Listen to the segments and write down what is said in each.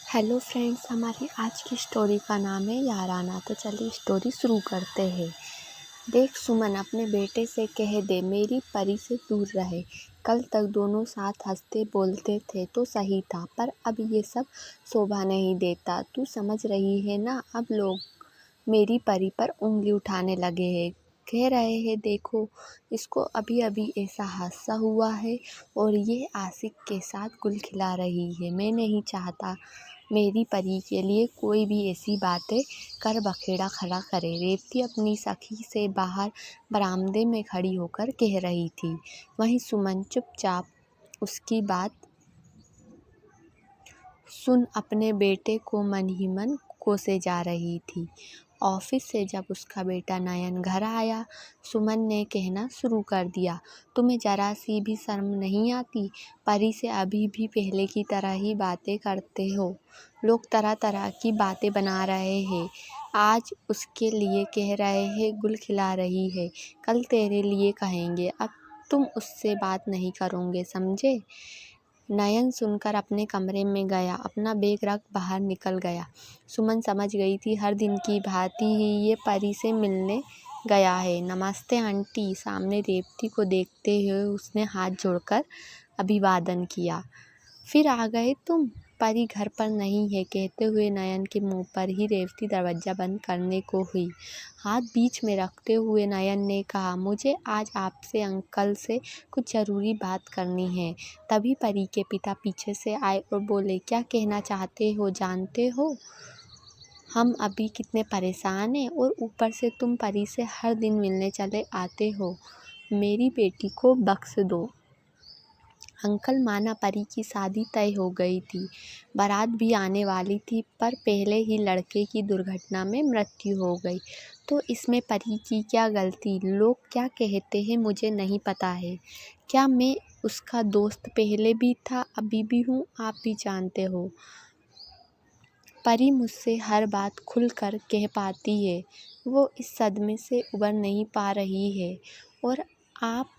Hello friends, हमारी आज की स्टोरी का नाम है याराना। तो चलिए स्टोरी शुरू करते हैं। देख सुमन, अपने बेटे से कह दे मेरी परी से दूर रहे। कल तक दोनों साथ हंसते बोलते थे तो सही था, पर अब ये सब शोभा नहीं देता। तू समझ रही है ना, अब लोग मेरी परी पर उंगली उठाने लगे हैं। कह रहे हैं देखो, इसको अभी अभी ऐसा हादसा हुआ है और ये आशिक के साथ गुल खिला रही है। मैं नहीं चाहता मेरी परी के लिए कोई भी ऐसी बातें कर बखेड़ा खड़ा करे। रेवती अपनी सखी से बाहर बरामदे में खड़ी होकर कह रही थी। वहीं सुमन चुपचाप उसकी बात सुन अपने बेटे को मन ही मन कोसे जा रही थी। ऑफिस से जब उसका बेटा नयन घर आया, सुमन ने कहना शुरू कर दिया, तुम्हें जरा सी भी शर्म नहीं आती? परी से अभी भी पहले की तरह ही बातें करते हो। लोग तरह तरह की बातें बना रहे हैं। आज उसके लिए कह रहे हैं गुल खिला रही है, कल तेरे लिए कहेंगे। अब तुम उससे बात नहीं करोगे, समझे? नयन सुनकर अपने कमरे में गया, अपना बैग रख बाहर निकल गया। सुमन समझ गई थी हर दिन की भांति ही ये परी से मिलने गया है। नमस्ते आंटी। सामने रेवती को देखते हुए उसने हाथ जोड़कर अभिवादन किया। फिर आ गए तुम? परी घर पर नहीं है, कहते हुए नयन के मुंह पर ही रेवती दरवाज़ा बंद करने को हुई। हाथ बीच में रखते हुए नयन ने कहा, मुझे आज आपसे अंकल से कुछ ज़रूरी बात करनी है। तभी परी के पिता पीछे से आए और बोले, क्या कहना चाहते हो जानते हो? हम अभी कितने परेशान हैं और ऊपर से तुम परी से हर दिन मिलने चले आते हो। मेरी बेटी को बख्श दो। अंकल, माना परी की शादी तय हो गई थी, बारात भी आने वाली थी, पर पहले ही लड़के की दुर्घटना में मृत्यु हो गई। तो इसमें परी की क्या गलती? लोग क्या कहते हैं मुझे नहीं पता है। क्या मैं उसका दोस्त पहले भी था, अभी भी हूँ, आप भी जानते हो। परी मुझसे हर बात खुलकर कह पाती है। वो इस सदमे से उबर नहीं पा रही है और आप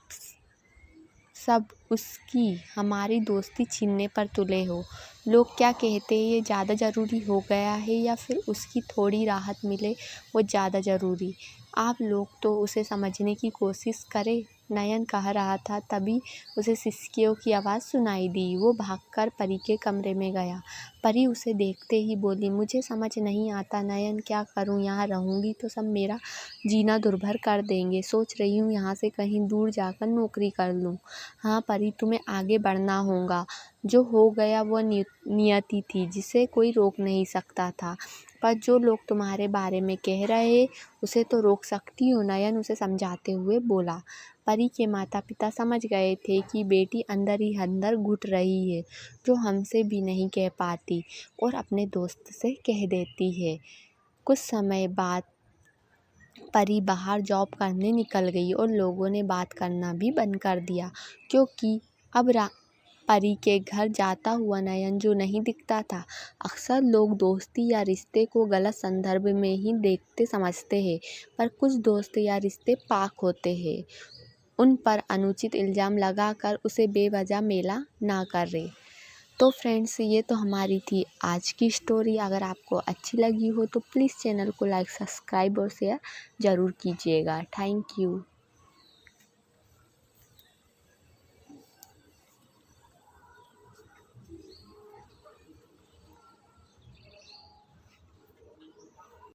सब उसकी हमारी दोस्ती छीनने पर तुले हो। लोग क्या कहते हैं ये ज़्यादा ज़रूरी हो गया है या फिर उसकी थोड़ी राहत मिले वो ज़्यादा ज़रूरी? आप लोग तो उसे समझने की कोशिश करें। नयन कह रहा था, तभी उसे सिसकियों की आवाज़ सुनाई दी। वो भागकर परी के कमरे में गया। परी उसे देखते ही बोली, मुझे समझ नहीं आता नयन, क्या करूं? यहाँ रहूंगी तो सब मेरा जीना दुर्भर कर देंगे। सोच रही हूँ यहाँ से कहीं दूर जाकर नौकरी कर लूँ। हाँ परी, तुम्हें आगे बढ़ना होगा। जो हो गया वो नियति थी जिसे कोई रोक नहीं सकता था, पर जो लोग तुम्हारे बारे में कह रहे उसे तो रोक सकती हो। नयन उसे समझाते हुए बोला। परी के माता पिता समझ गए थे कि बेटी अंदर ही अंदर घुट रही है, जो हमसे भी नहीं कह पाती और अपने दोस्त से कह देती है। कुछ समय बाद परी बाहर जॉब करने निकल गई और लोगों ने बात करना भी बंद कर दिया, क्योंकि अब परी के घर जाता हुआ नयन जो नहीं दिखता था। अक्सर लोग दोस्ती या रिश्ते को गलत संदर्भ में ही देखते समझते हैं, पर कुछ दोस्त या रिश्ते पाक होते हैं। उन पर अनुचित इल्ज़ाम लगाकर उसे बेवजह मेला ना करें। तो फ्रेंड्स, ये तो हमारी थी आज की स्टोरी। अगर आपको अच्छी लगी हो तो प्लीज़ चैनल को लाइक, सब्सक्राइब और शेयर ज़रूर कीजिएगा। Thank you.